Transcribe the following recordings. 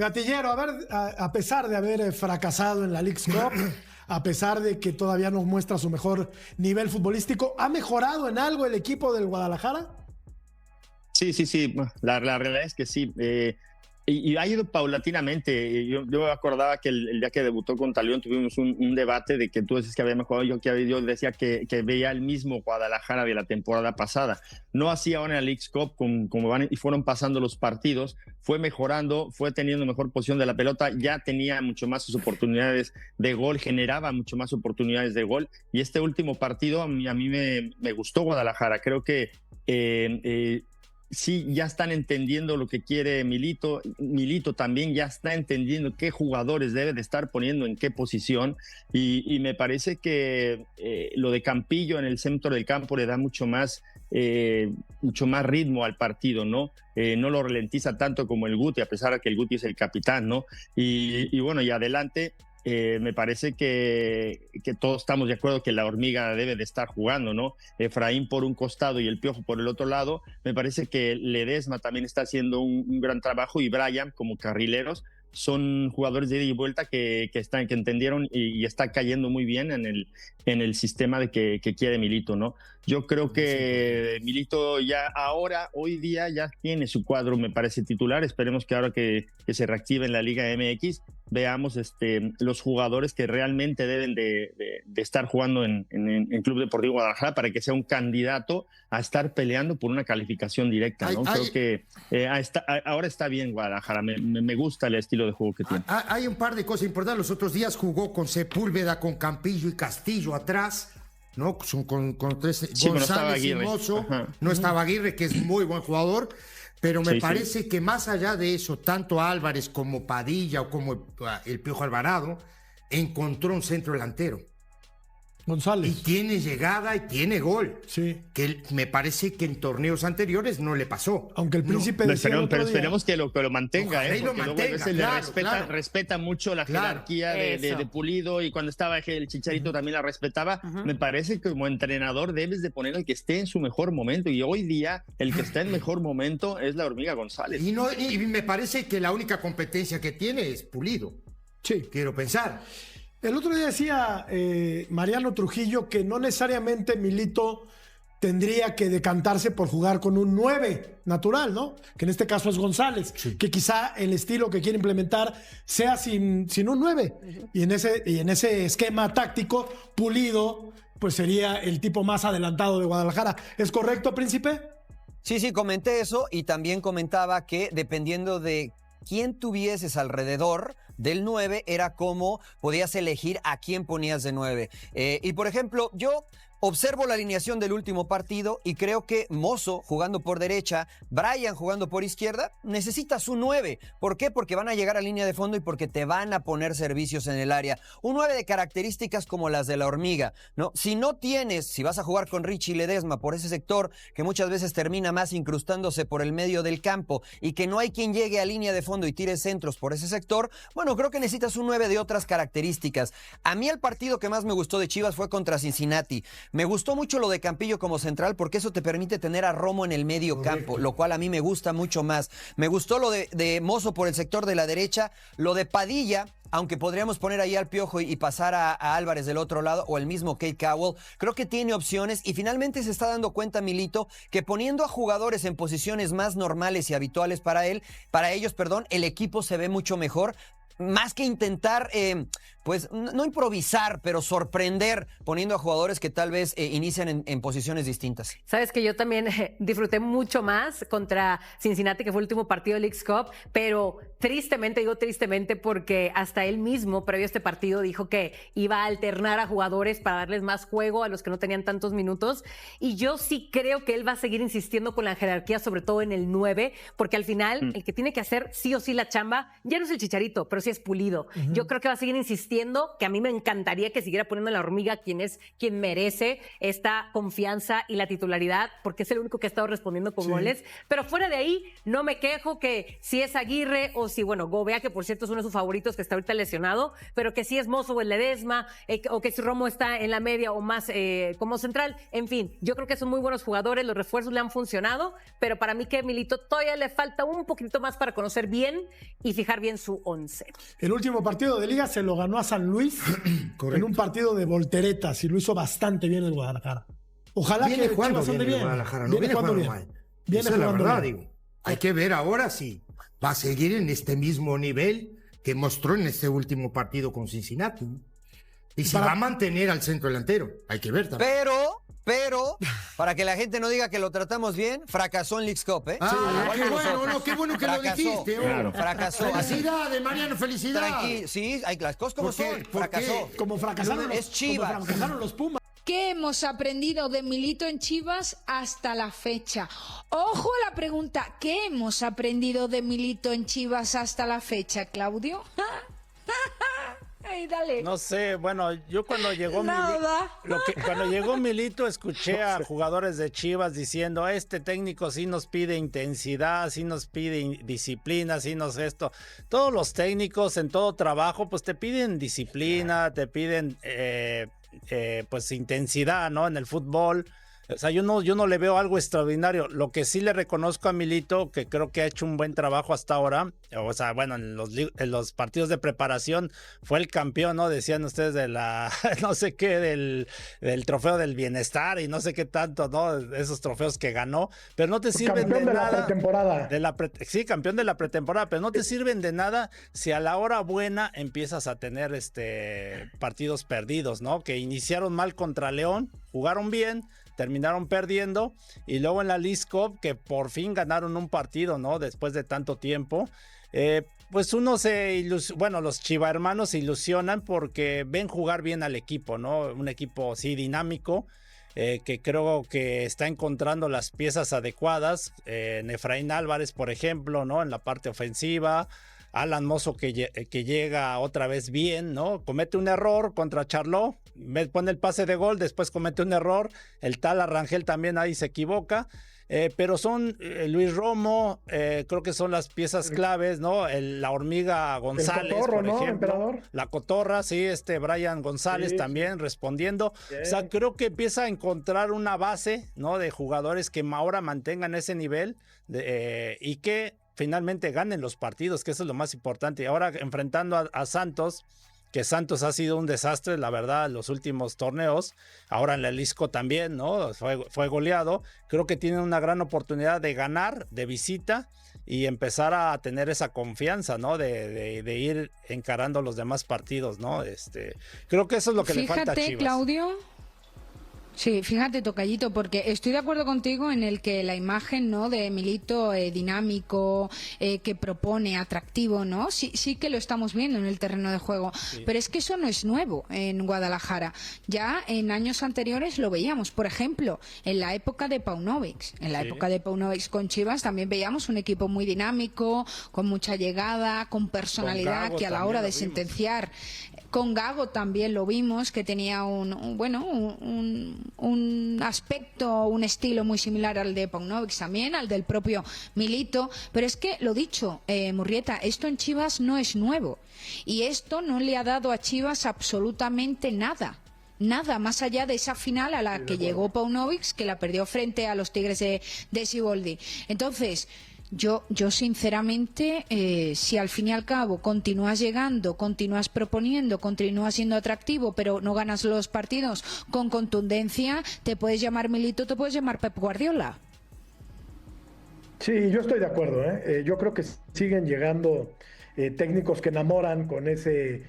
Gatillero, a ver, a pesar de haber fracasado en la Leagues Cup, a pesar de que todavía nos muestra su mejor nivel futbolístico, ¿ha mejorado en algo el equipo del Guadalajara? Sí. La realidad es que sí. Y ha ido paulatinamente. Yo me acordaba que el día que debutó contra León tuvimos un debate de que tú decías que había mejorado. Yo decía que veía el mismo Guadalajara de la temporada pasada. No así ahora en la Leagues Cup, como van y fueron pasando los partidos. Fue mejorando, fue teniendo mejor posición de la pelota, ya tenía mucho más sus oportunidades de gol, generaba mucho más oportunidades de gol. Y este último partido a mí me gustó Guadalajara. Creo que sí, ya están entendiendo lo que quiere Milito. Milito también ya está entendiendo qué jugadores debe de estar poniendo en qué posición. Y me parece que lo de Campillo en el centro del campo le da mucho más ritmo al partido, ¿no? No lo ralentiza tanto como el Guti, a pesar de que el Guti es el capitán, ¿no? Y bueno, y adelante. Me parece que todos estamos de acuerdo que la Hormiga debe de estar jugando, ¿no? Efraín por un costado y el Piojo por el otro lado. Me parece que Ledesma también está haciendo un gran trabajo, y Brian como carrileros son jugadores de ida y vuelta que entendieron y está cayendo muy bien en el sistema de que quiere Milito, ¿no? Yo creo que Milito ya hoy día ya tiene su cuadro, me parece, titular. Esperemos que ahora que se reactive en la Liga MX veamos los jugadores que realmente deben de estar jugando en Club Deportivo Guadalajara para que sea un candidato a estar peleando por una calificación directa, ¿no? Creo que ahora está bien Guadalajara. Me gusta el estilo de juego que tiene. Hay un par de cosas importantes. Los otros días jugó con Sepúlveda, con Campillo y Castillo atrás, ¿no? Con tres, sí, González y Mozo. No estaba Aguirre, que es muy buen jugador. Pero me parece que más allá de eso, tanto Álvarez como Padilla o como el Piojo Alvarado encontró un centro delantero. González. Y tiene llegada y tiene gol. Sí. Que me parece que en torneos anteriores no le pasó. Aunque el Príncipe decía pero esperemos que lo mantenga. Lo mantenga, respeta mucho la jerarquía de Pulido, y cuando estaba el Chicharito también la respetaba. Me parece que como entrenador debes de poner al que esté en su mejor momento, y hoy día el que está en mejor momento es la Hormiga González. Y me parece que la única competencia que tiene es Pulido. Sí. Quiero pensar. El otro día decía Mariano Trujillo que no necesariamente Milito tendría que decantarse por jugar con un 9 natural, ¿no? Que en este caso es González, que quizá el estilo que quiere implementar sea sin un 9. Y en ese esquema táctico, Pulido pues sería el tipo más adelantado de Guadalajara. ¿Es correcto, Príncipe? Sí, comenté eso, y también comentaba que dependiendo de quién tuvieses alrededor del 9, era cómo podías elegir a quién ponías de 9. Y por ejemplo, yo observo la alineación del último partido y creo que Mozo jugando por derecha, Brian jugando por izquierda, necesitas un 9. ¿Por qué? Porque van a llegar a línea de fondo y porque te van a poner servicios en el área. Un 9 de características como las de la Hormiga, ¿no? Si vas a jugar con Richie Ledesma por ese sector que muchas veces termina más incrustándose por el medio del campo, y que no hay quien llegue a línea de fondo y tire centros por ese sector, bueno, creo que necesitas un 9 de otras características. A mí el partido que más me gustó de Chivas fue contra Cincinnati. Me gustó mucho lo de Campillo como central, porque eso te permite tener a Romo en el medio campo, lo cual a mí me gusta mucho más. Me gustó lo de Mozo por el sector de la derecha, lo de Padilla, aunque podríamos poner ahí al Piojo y pasar a Álvarez del otro lado, o el mismo Kate Cowell. Creo que tiene opciones, y finalmente se está dando cuenta Milito que poniendo a jugadores en posiciones más normales y habituales para ellos, el equipo se ve mucho mejor. Más que intentar, pues no improvisar, pero sorprender poniendo a jugadores que tal vez inician en posiciones distintas. Sabes que yo también disfruté mucho más contra Cincinnati, que fue el último partido de Leagues Cup, pero tristemente, porque hasta él mismo, previo a este partido, dijo que iba a alternar a jugadores para darles más juego a los que no tenían tantos minutos, y yo sí creo que él va a seguir insistiendo con la jerarquía, sobre todo en el 9, porque al final el que tiene que hacer sí o sí la chamba ya no es el Chicharito, pero sí es Pulido. Yo creo que va a seguir insistiendo entiendo que a mí me encantaría que siguiera poniendo en la hormiga quien merece esta confianza y la titularidad, porque es el único que ha estado respondiendo con goles. Pero fuera de ahí, no me quejo que si es Aguirre o si, bueno, Gobea, que por cierto es uno de sus favoritos que está ahorita lesionado, pero que si es Mozo o el Ledesma, o que si Romo está en la media o más como central. En fin, yo creo que son muy buenos jugadores, los refuerzos le han funcionado, pero para mí que Milito todavía le falta un poquito más para conocer bien y fijar bien su 11. El último partido de Liga se lo ganó a San Luis en un partido de volteretas y lo hizo bastante bien el Guadalajara. Ojalá viene que jugando Chivas ande bien el bien. Guadalajara, no viene jugando mal. Viene Esa es la jugando verdad, bien. digo. Hay que ver ahora si va a seguir en este mismo nivel que mostró en este último partido con Cincinnati. Y si va a mantener al centro delantero. Hay que ver también. Pero, para que la gente no diga que lo tratamos bien, fracasó en Leagues Cup, ¿eh? Qué bueno que lo dijiste. Claro. Fracasó. Felicidades, Mariano, felicidades. Sí, hay las cosas como son. Fracasó. Como fracasaron, Es Chivas. como fracasaron los Pumas. ¿Qué hemos aprendido de Milito en Chivas hasta la fecha? Ojo a la pregunta, ¿qué hemos aprendido de Milito en Chivas hasta la fecha, Claudio? Ay, dale. No sé, bueno, yo cuando llegó cuando llegó Milito escuché a jugadores de Chivas diciendo, este técnico sí nos pide intensidad, sí nos pide disciplina, sí nos esto. Todos los técnicos en todo trabajo pues te piden disciplina, te piden pues intensidad, ¿no? En el fútbol. O sea, yo no le veo algo extraordinario. Lo que sí le reconozco a Milito, que creo que ha hecho un buen trabajo hasta ahora, o sea, bueno, en los partidos de preparación fue el campeón, ¿no? Decían ustedes de la, no sé qué, del trofeo del bienestar y no sé qué tanto, ¿no? Esos trofeos que ganó, pero no te sirven de nada. La pretemporada. Sí, campeón de la pretemporada, pero no te sirven de nada si a la hora buena empiezas a tener partidos perdidos, ¿no? Que iniciaron mal contra León, jugaron bien, terminaron perdiendo y luego en la Leagues Cup que por fin ganaron un partido, ¿no? Después de tanto tiempo. Pues uno los chivahermanos se ilusionan porque ven jugar bien al equipo, ¿no? Un equipo sí dinámico, que creo que está encontrando las piezas adecuadas. En Efraín Álvarez, por ejemplo, ¿no? En la parte ofensiva. Alan Mozo que llega otra vez bien, ¿no? Comete un error contra Charlot, pone el pase de gol, después comete un error, el tal Arrangel también ahí se equivoca, pero son Luis Romo, creo que son las piezas claves, ¿no? La hormiga González, Cotorro, por ¿no, ejemplo. emperador? La Cotorra, sí, Brian González también respondiendo. Bien. O sea, creo que empieza a encontrar una base, ¿no? De jugadores que ahora mantengan ese nivel y que finalmente ganen los partidos, que eso es lo más importante. Y ahora enfrentando a Santos, que Santos ha sido un desastre, la verdad, los últimos torneos. Ahora en la Leagues Cup también, ¿no? Fue goleado. Creo que tienen una gran oportunidad de ganar de visita y empezar a tener esa confianza, ¿no? De ir encarando los demás partidos, ¿no? Creo que eso es lo que le falta a Chivas. Fíjate, Claudio. Sí, fíjate, tocallito, porque estoy de acuerdo contigo en el que la imagen, ¿no? De Milito dinámico, que propone, atractivo, ¿no? Sí que lo estamos viendo en el terreno de juego, sí. Pero es que eso no es nuevo en Guadalajara. Ya en años anteriores lo veíamos, por ejemplo, en la época de Paunovic. En la época de Paunovic con Chivas también veíamos un equipo muy dinámico, con mucha llegada, con personalidad, que a la hora de sentenciar. Con Gago también lo vimos, que tenía un aspecto, un estilo muy similar al de Paunovic también, al del propio Milito. Pero es que, lo dicho, Murrieta, esto en Chivas no es nuevo. Y esto no le ha dado a Chivas absolutamente nada. Nada, más allá de esa final a la que llegó Paunovic, que la perdió frente a los Tigres de Siboldi. Entonces, yo sinceramente, si al fin y al cabo continúas llegando, continúas proponiendo, continúas siendo atractivo, pero no ganas los partidos con contundencia, te puedes llamar Milito, te puedes llamar Pep Guardiola. Sí, yo estoy de acuerdo, ¿eh? Yo creo que siguen llegando técnicos que enamoran con ese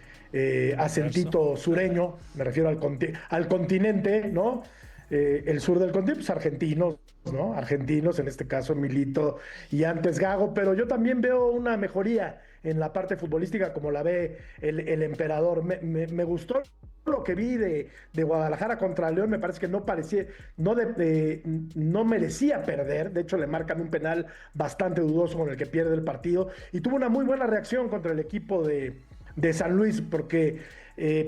acentito sureño, me refiero al continente, ¿no? El sur del continente, pues argentinos, ¿no? Argentinos, en este caso Milito y antes Gago, pero yo también veo una mejoría en la parte futbolística como la ve el emperador. Me gustó lo que vi de Guadalajara contra León, me parece que no merecía perder, de hecho le marcan un penal bastante dudoso con el que pierde el partido y tuvo una muy buena reacción contra el equipo de de San Luis, porque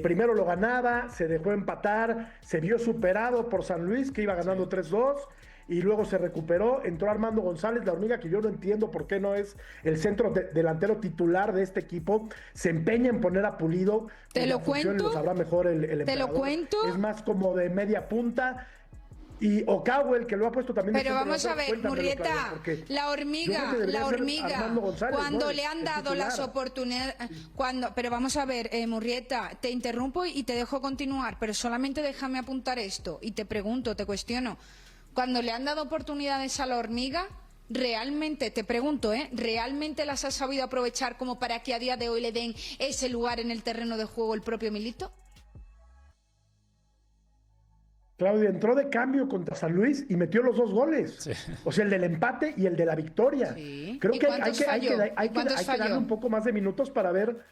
primero lo ganaba, se dejó empatar, se vio superado por San Luis, que iba ganando 3-2, y luego se recuperó, entró Armando González, la hormiga, que yo no entiendo por qué no es el centro delantero titular de este equipo, se empeña en poner a Pulido. Te lo cuento. Lo sabrá mejor el Te lo emperador. cuento. Es más como de media punta. Y Ocawel, que lo ha puesto también. Pero vamos a ver, Murrieta, la hormiga, cuando le han dado las oportunidades, pero vamos a ver, Murrieta, te interrumpo y te dejo continuar, pero solamente déjame apuntar esto y te pregunto, te cuestiono, cuando le han dado oportunidades a la hormiga, realmente, te pregunto, ¿realmente las ha sabido aprovechar como para que a día de hoy le den ese lugar en el terreno de juego el propio Milito? Claudia, entró de cambio contra San Luis y metió los 2 goles. Sí. O sea, el del empate y el de la victoria. Sí. Creo que hay que darle un poco más de minutos para ver.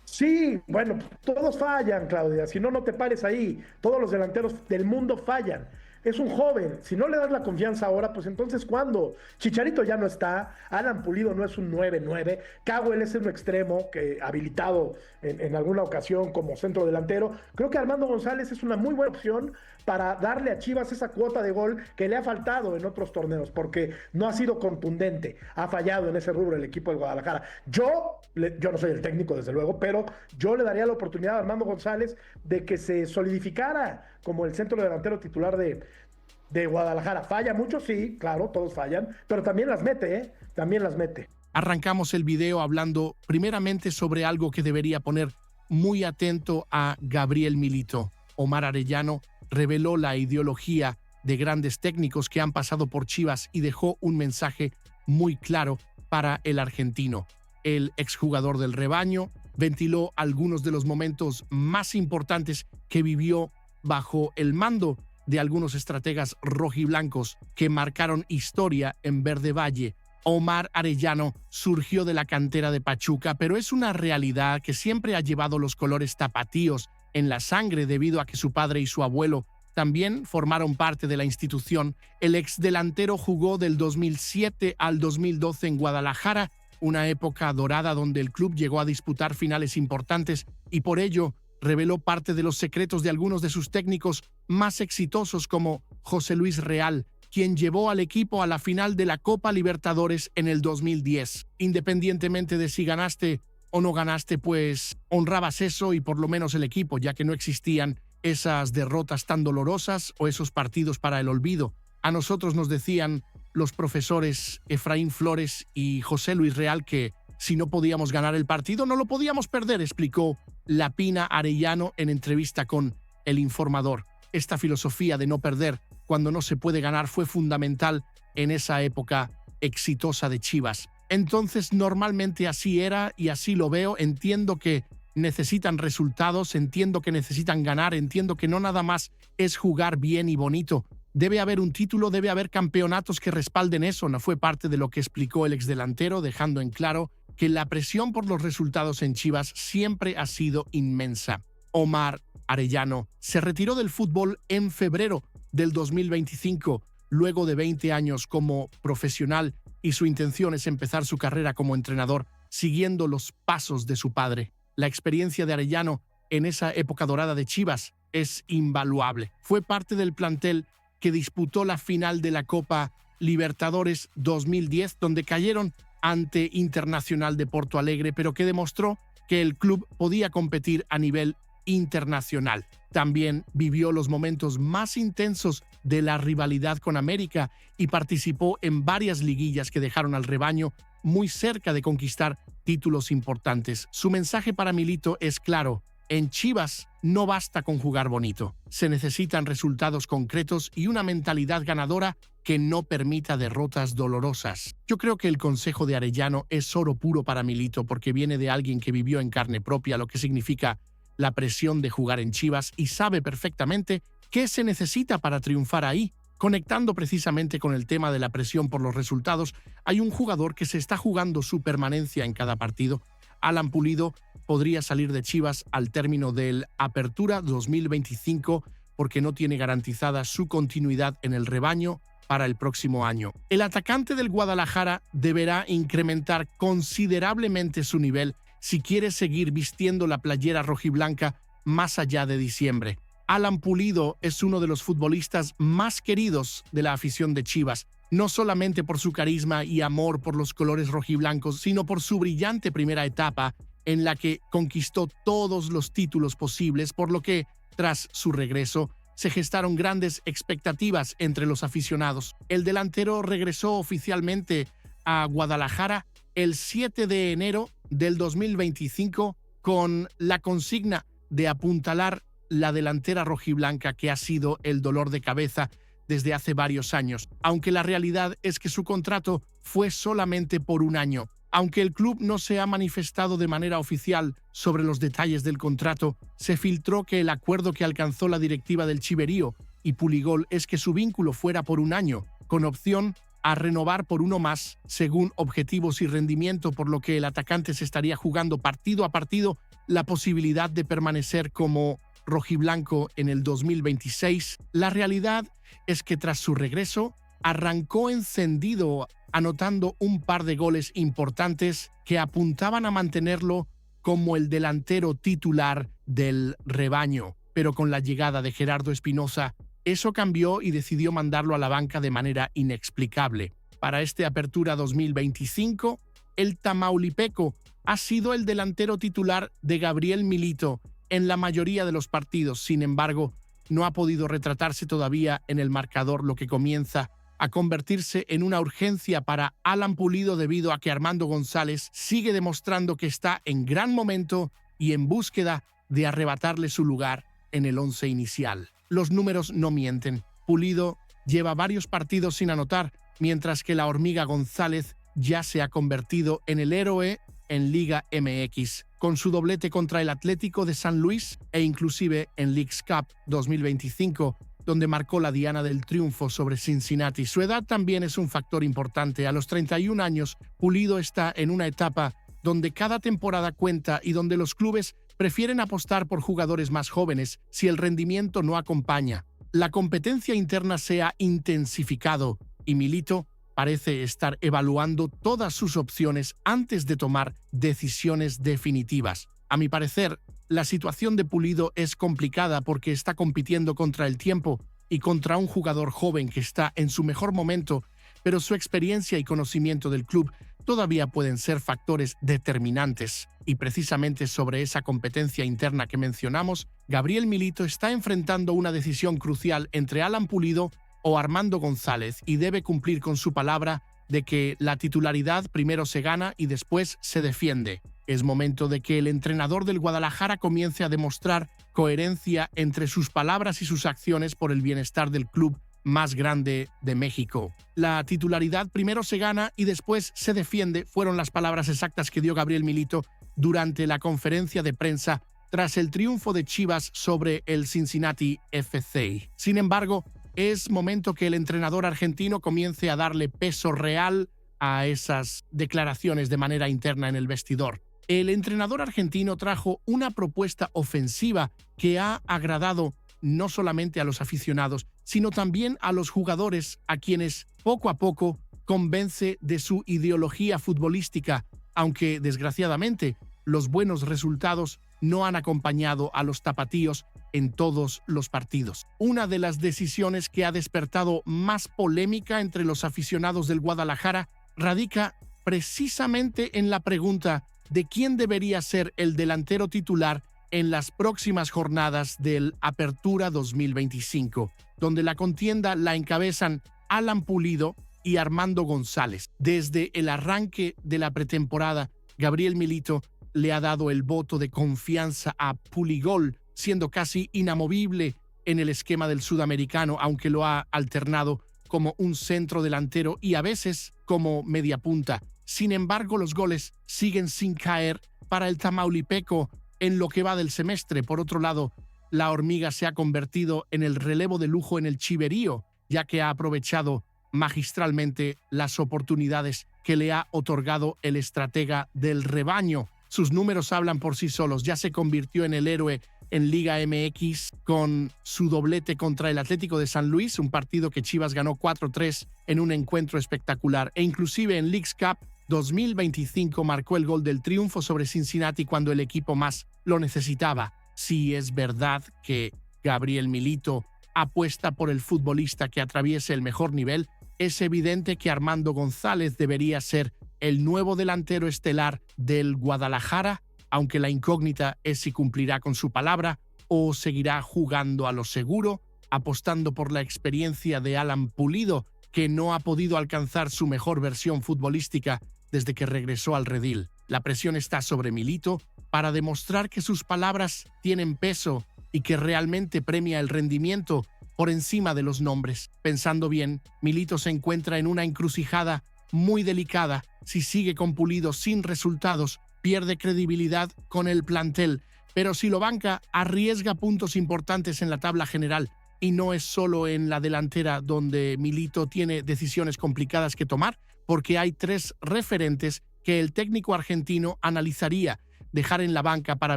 Sí, bueno, todos fallan, Claudia. Si no, no te pares ahí. Todos los delanteros del mundo fallan. Es un joven. Si no le das la confianza ahora, pues entonces ¿cuándo? Chicharito ya no está. Alan Pulido no es un 9-9. Cowell es un extremo que habilitado en alguna ocasión como centro delantero. Creo que Armando González es una muy buena opción para darle a Chivas esa cuota de gol que le ha faltado en otros torneos, porque no ha sido contundente. Ha fallado en ese rubro el equipo de Guadalajara. Yo no soy el técnico, desde luego, pero yo le daría la oportunidad a Armando González de que se solidificara como el centro delantero titular de Guadalajara. ¿Falla mucho? Sí, claro, todos fallan, pero también las mete, también las mete. Arrancamos el video hablando primeramente sobre algo que debería poner muy atento a Gabriel Milito. Omar Arellano reveló la ideología de grandes técnicos que han pasado por Chivas y dejó un mensaje muy claro para el argentino. El exjugador del rebaño ventiló algunos de los momentos más importantes que vivió bajo el mando de algunos estrategas rojiblancos que marcaron historia en Verde Valle. Omar Arellano surgió de la cantera de Pachuca, pero es una realidad que siempre ha llevado los colores tapatíos en la sangre debido a que su padre y su abuelo también formaron parte de la institución. El exdelantero jugó del 2007 al 2012 en Guadalajara, una época dorada donde el club llegó a disputar finales importantes y por ello reveló parte de los secretos de algunos de sus técnicos más exitosos como José Luis Real, quien llevó al equipo a la final de la Copa Libertadores en el 2010. Independientemente de si ganaste o no ganaste, pues honrabas eso y por lo menos el equipo, ya que no existían esas derrotas tan dolorosas o esos partidos para el olvido. A nosotros nos decían los profesores Efraín Flores y José Luis Real que si no podíamos ganar el partido, no lo podíamos perder, explicó Lapina Arellano en entrevista con El Informador. Esta filosofía de no perder cuando no se puede ganar fue fundamental en esa época exitosa de Chivas. Entonces, normalmente así era y así lo veo. Entiendo que necesitan resultados, entiendo que necesitan ganar, entiendo que no nada más es jugar bien y bonito. Debe haber un título, debe haber campeonatos que respalden eso. No fue parte de lo que explicó el exdelantero, dejando en claro que la presión por los resultados en Chivas siempre ha sido inmensa. Omar Arellano se retiró del fútbol en febrero del 2025, luego de 20 años como profesional, y su intención es empezar su carrera como entrenador, siguiendo los pasos de su padre. La experiencia de Arellano en esa época dorada de Chivas es invaluable. Fue parte del plantel que disputó la final de la Copa Libertadores 2010, donde cayeron ante Internacional de Porto Alegre, pero que demostró que el club podía competir a nivel internacional. También vivió los momentos más intensos de la rivalidad con América y participó en varias liguillas que dejaron al rebaño muy cerca de conquistar títulos importantes. Su mensaje para Milito es claro: en Chivas no basta con jugar bonito. Se necesitan resultados concretos y una mentalidad ganadora que no permita derrotas dolorosas. Yo creo que el consejo de Arellano es oro puro para Milito porque viene de alguien que vivió en carne propia lo que significa la presión de jugar en Chivas y sabe perfectamente qué se necesita para triunfar ahí. Conectando precisamente con el tema de la presión por los resultados, hay un jugador que se está jugando su permanencia en cada partido. Alan Pulido podría salir de Chivas al término del Apertura 2025 porque no tiene garantizada su continuidad en el rebaño para el próximo año. El atacante del Guadalajara deberá incrementar considerablemente su nivel si quiere seguir vistiendo la playera rojiblanca más allá de diciembre. Alan Pulido es uno de los futbolistas más queridos de la afición de Chivas, no solamente por su carisma y amor por los colores rojiblancos, sino por su brillante primera etapa en la que conquistó todos los títulos posibles, por lo que, tras su regreso, se gestaron grandes expectativas entre los aficionados. El delantero regresó oficialmente a Guadalajara el 7 de enero del 2025 con la consigna de apuntalar la delantera rojiblanca, que ha sido el dolor de cabeza desde hace varios años, aunque la realidad es que su contrato fue solamente por un año. Aunque el club no se ha manifestado de manera oficial sobre los detalles del contrato, se filtró que el acuerdo que alcanzó la directiva del Chiverío y Puligol es que su vínculo fuera por un año, con opción a renovar por uno más, según objetivos y rendimiento, por lo que el atacante se estaría jugando partido a partido la posibilidad de permanecer como rojiblanco en el 2026. La realidad es que tras su regreso arrancó encendido, anotando un par de goles importantes que apuntaban a mantenerlo como el delantero titular del rebaño. Pero con la llegada de Gerardo Espinoza, eso cambió y decidió mandarlo a la banca de manera inexplicable. Para este Apertura 2025, el tamaulipeco ha sido el delantero titular de Gabriel Milito en la mayoría de los partidos. Sin embargo, no ha podido retratarse todavía en el marcador, lo que comienza a convertirse en una urgencia para Alan Pulido debido a que Armando González sigue demostrando que está en gran momento y en búsqueda de arrebatarle su lugar en el once inicial. Los números no mienten. Pulido lleva varios partidos sin anotar, mientras que la hormiga González ya se ha convertido en el héroe en Liga MX, con su doblete contra el Atlético de San Luis e inclusive en Leagues Cup 2025, donde marcó la diana del triunfo sobre Cincinnati. Su edad también es un factor importante. A los 31 años, Pulido está en una etapa donde cada temporada cuenta y donde los clubes prefieren apostar por jugadores más jóvenes si el rendimiento no acompaña. La competencia interna se ha intensificado y Milito parece estar evaluando todas sus opciones antes de tomar decisiones definitivas. A mi parecer, la situación de Pulido es complicada porque está compitiendo contra el tiempo y contra un jugador joven que está en su mejor momento, pero su experiencia y conocimiento del club todavía pueden ser factores determinantes. Y precisamente sobre esa competencia interna que mencionamos, Gabriel Milito está enfrentando una decisión crucial entre Alan Pulido o Armando González y debe cumplir con su palabra de que la titularidad primero se gana y después se defiende. Es momento de que el entrenador del Guadalajara comience a demostrar coherencia entre sus palabras y sus acciones por el bienestar del club más grande de México. La titularidad primero se gana y después se defiende fueron las palabras exactas que dio Gabriel Milito durante la conferencia de prensa tras el triunfo de Chivas sobre el Cincinnati FC. Sin embargo, es momento que el entrenador argentino comience a darle peso real a esas declaraciones de manera interna en el vestidor. El entrenador argentino trajo una propuesta ofensiva que ha agradado no solamente a los aficionados, sino también a los jugadores, a quienes poco a poco convence de su ideología futbolística, aunque desgraciadamente los buenos resultados no han acompañado a los tapatíos en todos los partidos. Una de las decisiones que ha despertado más polémica entre los aficionados del Guadalajara radica precisamente en la pregunta de quién debería ser el delantero titular en las próximas jornadas del Apertura 2025, donde la contienda la encabezan Alan Pulido y Armando González. Desde el arranque de la pretemporada, Gabriel Milito le ha dado el voto de confianza a Puligol, siendo casi inamovible en el esquema del sudamericano, aunque lo ha alternado como un centro delantero y a veces como media punta. Sin embargo, los goles siguen sin caer para el tamaulipeco en lo que va del semestre. Por otro lado, la hormiga se ha convertido en el relevo de lujo en el Chiverío, ya que ha aprovechado magistralmente las oportunidades que le ha otorgado el estratega del rebaño. Sus números hablan por sí solos. Ya se convirtió en el héroe en Liga MX con su doblete contra el Atlético de San Luis, un partido que Chivas ganó 4-3 en un encuentro espectacular. E inclusive en Leagues Cup 2025 marcó el gol del triunfo sobre Cincinnati cuando el equipo más lo necesitaba. Si es verdad que Gabriel Milito apuesta por el futbolista que atraviese el mejor nivel, es evidente que Armando González debería ser el nuevo delantero estelar del Guadalajara, aunque la incógnita es si cumplirá con su palabra o seguirá jugando a lo seguro, apostando por la experiencia de Alan Pulido, que no ha podido alcanzar su mejor versión futbolística desde que regresó al redil. La presión está sobre Milito para demostrar que sus palabras tienen peso y que realmente premia el rendimiento por encima de los nombres. Pensando bien, Milito se encuentra en una encrucijada muy delicada. Si sigue con Pulido sin resultados, pierde credibilidad con el plantel, pero si lo banca, arriesga puntos importantes en la tabla general. Y no es solo en la delantera donde Milito tiene decisiones complicadas que tomar, porque hay 3 referentes que el técnico argentino analizaría dejar en la banca para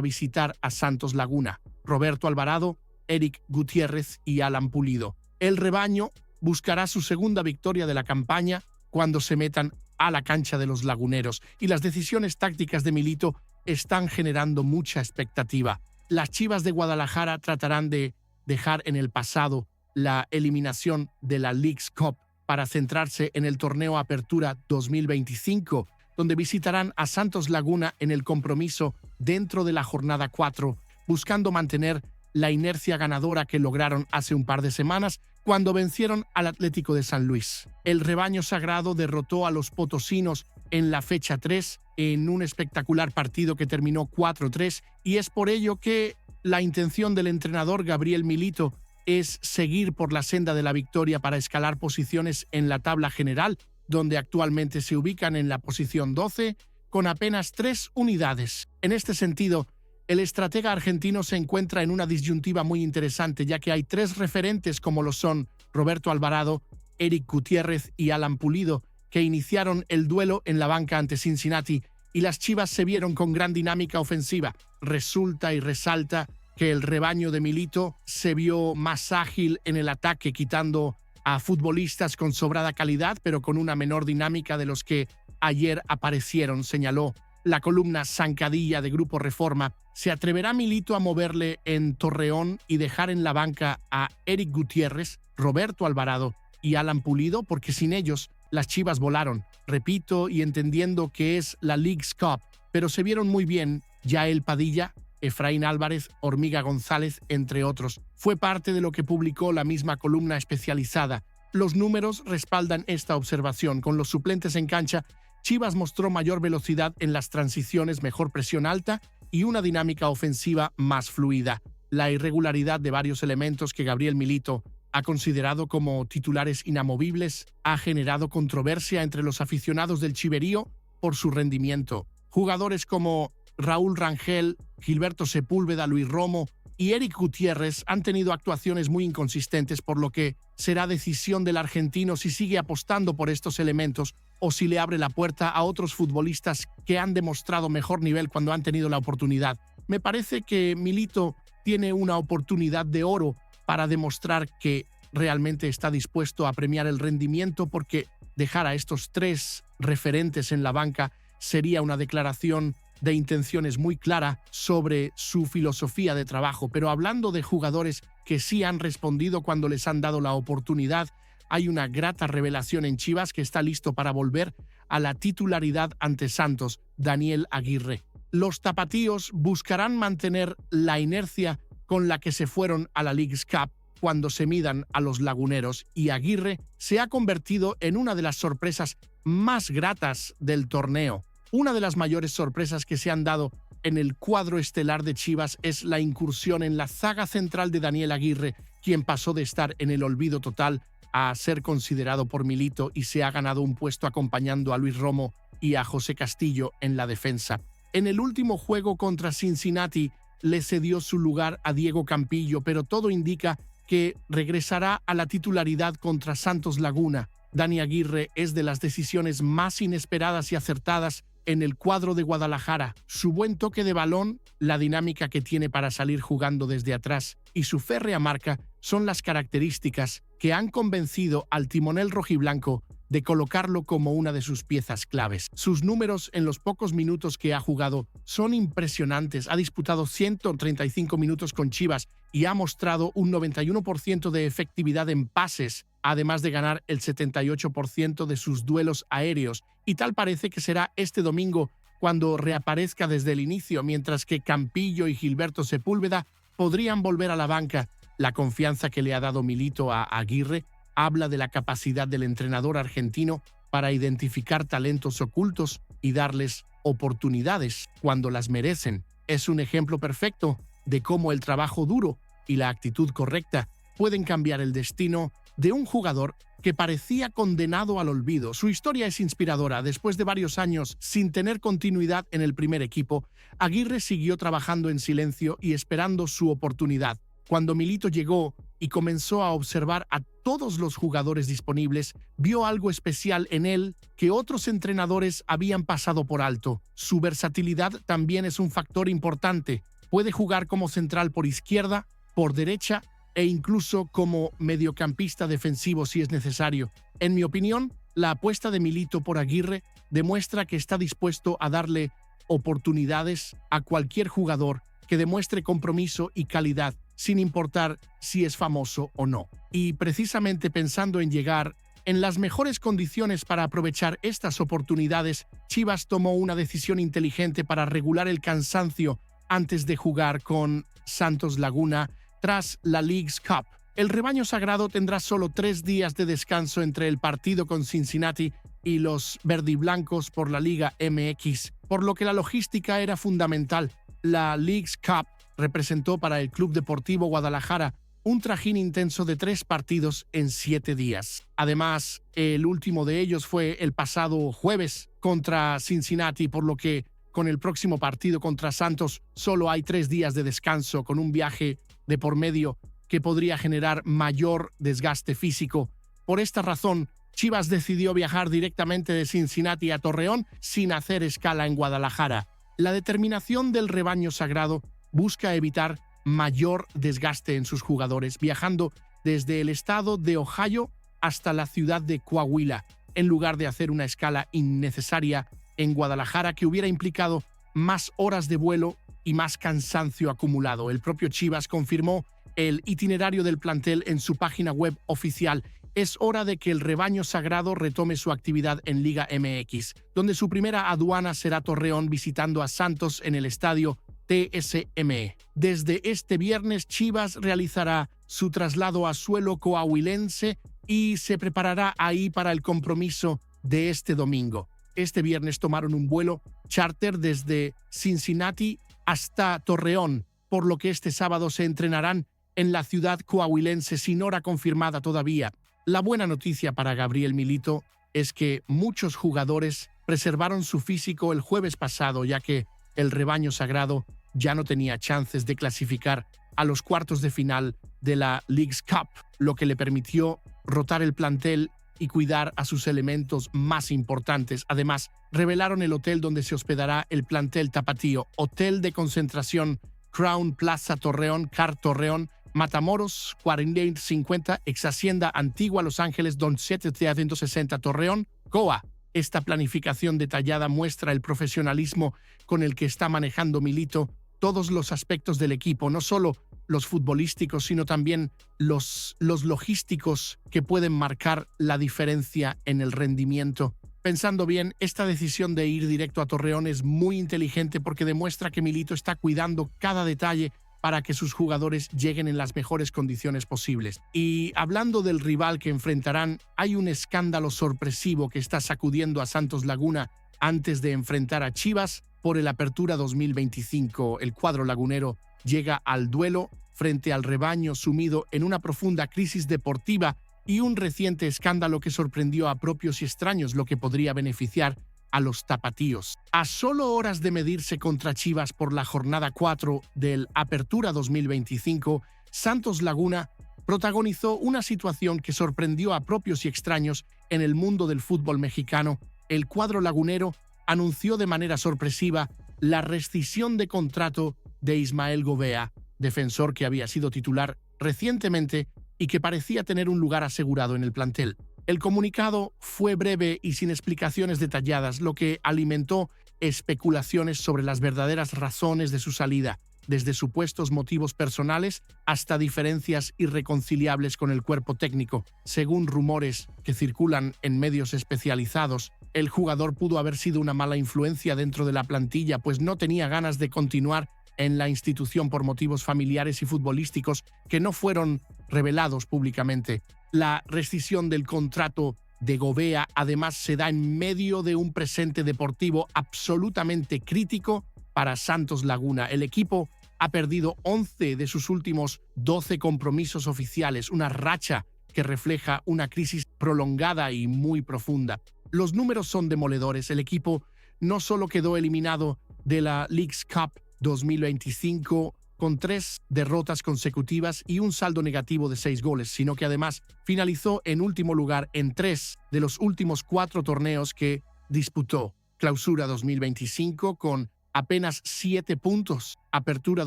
visitar a Santos Laguna: Roberto Alvarado, Eric Gutiérrez y Alan Pulido. El rebaño buscará su segunda victoria de la campaña cuando se metan a la cancha de los laguneros, y las decisiones tácticas de Milito están generando mucha expectativa. Las Chivas de Guadalajara tratarán de dejar en el pasado la eliminación de la Leagues Cup para centrarse en el torneo Apertura 2025, donde visitarán a Santos Laguna en el compromiso dentro de la jornada 4, buscando mantener la inercia ganadora que lograron hace un par de semanas cuando vencieron al Atlético de San Luis. El rebaño sagrado derrotó a los potosinos en la fecha 3 en un espectacular partido que terminó 4-3, y es por ello que la intención del entrenador Gabriel Milito es seguir por la senda de la victoria para escalar posiciones en la tabla general, donde actualmente se ubican en la posición 12 con apenas 3 unidades. En este sentido, el estratega argentino se encuentra en una disyuntiva muy interesante, ya que hay 3 referentes como lo son Roberto Alvarado, Eric Gutiérrez y Alan Pulido, que iniciaron el duelo en la banca ante Cincinnati, y las Chivas se vieron con gran dinámica ofensiva. Resulta y resalta que el rebaño de Milito se vio más ágil en el ataque, quitando a futbolistas con sobrada calidad, pero con una menor dinámica de los que ayer aparecieron, señaló la columna Zancadilla de Grupo Reforma. ¿Se atreverá Milito a moverle en Torreón y dejar en la banca a Eric Gutiérrez, Roberto Alvarado y Alan Pulido? Porque sin ellos las Chivas volaron. Repito, y entendiendo que es la Leagues Cup, pero se vieron muy bien Yael Padilla, Efraín Álvarez, Hormiga González, entre otros. Fue parte de lo que publicó la misma columna especializada. Los números respaldan esta observación. Con los suplentes en cancha, Chivas mostró mayor velocidad en las transiciones, mejor presión alta y una dinámica ofensiva más fluida. La irregularidad de varios elementos que Gabriel Milito ha considerado como titulares inamovibles ha generado controversia entre los aficionados del Chiverío por su rendimiento. Jugadores como Raúl Rangel, Gilberto Sepúlveda, Luis Romo y Eric Gutiérrez han tenido actuaciones muy inconsistentes, por lo que será decisión del argentino si sigue apostando por estos elementos o si le abre la puerta a otros futbolistas que han demostrado mejor nivel cuando han tenido la oportunidad. Me parece que Milito tiene una oportunidad de oro para demostrar que realmente está dispuesto a premiar el rendimiento, porque dejar a estos 3 referentes en la banca sería una declaración de intenciones muy clara sobre su filosofía de trabajo. Pero hablando de jugadores que sí han respondido cuando les han dado la oportunidad, hay una grata revelación en Chivas que está listo para volver a la titularidad ante Santos: Daniel Aguirre. Los tapatíos buscarán mantener la inercia con la que se fueron a la Leagues Cup cuando se midan a los laguneros, y Aguirre se ha convertido en una de las sorpresas más gratas del torneo. Una de las mayores sorpresas que se han dado en el cuadro estelar de Chivas es la incursión en la zaga central de Daniel Aguirre, quien pasó de estar en el olvido total a ser considerado por Milito y se ha ganado un puesto acompañando a Luis Romo y a José Castillo en la defensa. En el último juego contra Cincinnati le cedió su lugar a Diego Campillo, pero todo indica que regresará a la titularidad contra Santos Laguna. Dani Aguirre es de las decisiones más inesperadas y acertadas en el cuadro de Guadalajara. Su buen toque de balón, la dinámica que tiene para salir jugando desde atrás y su férrea marca son las características que han convencido al timonel rojiblanco de colocarlo como una de sus piezas claves. Sus números en los pocos minutos que ha jugado son impresionantes. Ha disputado 135 minutos con Chivas y ha mostrado un 91% de efectividad en pases, además de ganar el 78% de sus duelos aéreos. Y tal parece que será este domingo cuando reaparezca desde el inicio, mientras que Campillo y Gilberto Sepúlveda podrían volver a la banca. La confianza que le ha dado Milito a Aguirre habla de la capacidad del entrenador argentino para identificar talentos ocultos y darles oportunidades cuando las merecen. Es un ejemplo perfecto de cómo el trabajo duro y la actitud correcta pueden cambiar el destino de un jugador que parecía condenado al olvido. Su historia es inspiradora. Después de varios años sin tener continuidad en el primer equipo, Aguirre siguió trabajando en silencio y esperando su oportunidad. Cuando Milito llegó y comenzó a observar a todos los jugadores disponibles, vio algo especial en él que otros entrenadores habían pasado por alto. Su versatilidad también es un factor importante. Puede jugar como central por izquierda, por derecha e incluso como mediocampista defensivo si es necesario. En mi opinión, la apuesta de Milito por Aguirre demuestra que está dispuesto a darle oportunidades a cualquier jugador que demuestre compromiso y calidad, sin importar si es famoso o no. Y precisamente pensando en llegar en las mejores condiciones para aprovechar estas oportunidades, Chivas tomó una decisión inteligente para regular el cansancio antes de jugar con Santos Laguna tras la Leagues Cup. El rebaño sagrado tendrá solo 3 días de descanso entre el partido con Cincinnati y los verdiblancos por la Liga MX, por lo que la logística era fundamental. La Leagues Cup representó para el Club Deportivo Guadalajara un trajín intenso de 3 partidos en 7 días. Además, el último de ellos fue el pasado jueves contra Cincinnati, por lo que con el próximo partido contra Santos solo hay 3 días de descanso, con un viaje de por medio que podría generar mayor desgaste físico. Por esta razón, Chivas decidió viajar directamente de Cincinnati a Torreón sin hacer escala en Guadalajara. La determinación del rebaño sagrado busca evitar mayor desgaste en sus jugadores, viajando desde el estado de Ohio hasta la ciudad de Coahuila, en lugar de hacer una escala innecesaria en Guadalajara que hubiera implicado más horas de vuelo y más cansancio acumulado. El propio Chivas confirmó el itinerario del plantel en su página web oficial. Es hora de que el rebaño sagrado retome su actividad en Liga MX, donde su primera aduana será Torreón, visitando a Santos en el estadio TSM. Desde este viernes, Chivas realizará su traslado a suelo coahuilense y se preparará ahí para el compromiso de este domingo. Este viernes tomaron un vuelo charter desde Cincinnati hasta Torreón, por lo que este sábado se entrenarán en la ciudad coahuilense sin hora confirmada todavía. La buena noticia para Gabriel Milito es que muchos jugadores preservaron su físico el jueves pasado, ya que el rebaño sagrado ya no tenía chances de clasificar a los cuartos de final de la Leagues Cup, lo que le permitió rotar el plantel y cuidar a sus elementos más importantes. Además, revelaron el hotel donde se hospedará el plantel tapatío: Hotel de Concentración Crown Plaza Torreón, Car Torreón, Matamoros 4050, ex Hacienda Antigua Los Ángeles, Don 760 Torreón, Coa. Esta planificación detallada muestra el profesionalismo con el que está manejando Milito todos los aspectos del equipo, no solo los futbolísticos, sino también los logísticos que pueden marcar la diferencia en el rendimiento. Pensando bien, esta decisión de ir directo a Torreón es muy inteligente porque demuestra que Milito está cuidando cada detalle para que sus jugadores lleguen en las mejores condiciones posibles. Y hablando del rival que enfrentarán, hay un escándalo sorpresivo que está sacudiendo a Santos Laguna antes de enfrentar a Chivas por el Apertura 2025. El cuadro lagunero llega al duelo frente al rebaño sumido en una profunda crisis deportiva y un reciente escándalo que sorprendió a propios y extraños, lo que podría beneficiar a los tapatíos. A solo horas de medirse contra Chivas por la jornada 4 del Apertura 2025, Santos Laguna protagonizó una situación que sorprendió a propios y extraños en el mundo del fútbol mexicano. El cuadro lagunero anunció de manera sorpresiva la rescisión de contrato de Ismael Gobea, defensor que había sido titular recientemente y que parecía tener un lugar asegurado en el plantel. El comunicado fue breve y sin explicaciones detalladas, lo que alimentó especulaciones sobre las verdaderas razones de su salida, desde supuestos motivos personales hasta diferencias irreconciliables con el cuerpo técnico. Según rumores que circulan en medios especializados, el jugador pudo haber sido una mala influencia dentro de la plantilla, pues no tenía ganas de continuar en la institución por motivos familiares y futbolísticos que no fueron revelados públicamente. La rescisión del contrato de Gobea además se da en medio de un presente deportivo absolutamente crítico para Santos Laguna. El equipo ha perdido 11 de sus últimos 12 compromisos oficiales, una racha que refleja una crisis prolongada y muy profunda. Los números son demoledores. El equipo no solo quedó eliminado de la Leagues Cup 2025 con 3 derrotas consecutivas y un saldo negativo de 6 goles, sino que además finalizó en último lugar en 3 de los últimos 4 torneos que disputó. Clausura 2025 con apenas 7 puntos, Apertura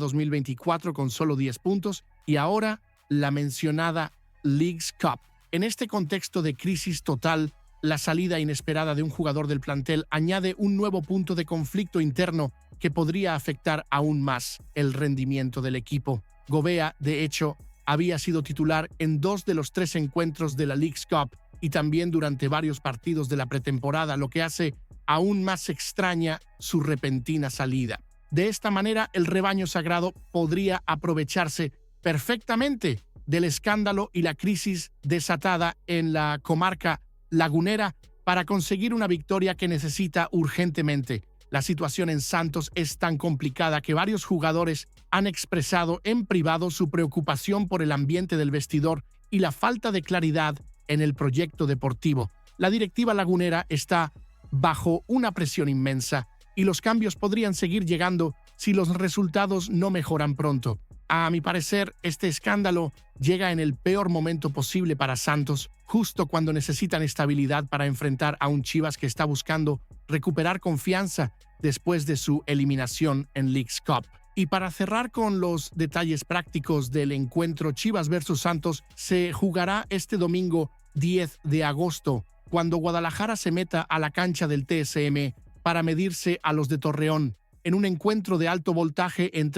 2024 con solo 10 puntos y ahora la mencionada Leagues Cup. En este contexto de crisis total, la salida inesperada de un jugador del plantel añade un nuevo punto de conflicto interno que podría afectar aún más el rendimiento del equipo. Gobea, de hecho, había sido titular en 2 de los 3 encuentros de la Leagues Cup y también durante varios partidos de la pretemporada, lo que hace aún más extraña su repentina salida. De esta manera, el rebaño sagrado podría aprovecharse perfectamente del escándalo y la crisis desatada en la comarca lagunera para conseguir una victoria que necesita urgentemente. La situación en Santos es tan complicada que varios jugadores han expresado en privado su preocupación por el ambiente del vestidor y la falta de claridad en el proyecto deportivo. La directiva lagunera está bajo una presión inmensa y los cambios podrían seguir llegando si los resultados no mejoran pronto. A mi parecer, este escándalo llega en el peor momento posible para Santos, justo cuando necesitan estabilidad para enfrentar a un Chivas que está buscando recuperar confianza después de su eliminación en Leagues Cup. Y para cerrar con los detalles prácticos del encuentro Chivas versus Santos, se jugará este domingo 10 de agosto, cuando Guadalajara se meta a la cancha del TSM para medirse a los de Torreón, en un encuentro de alto voltaje entre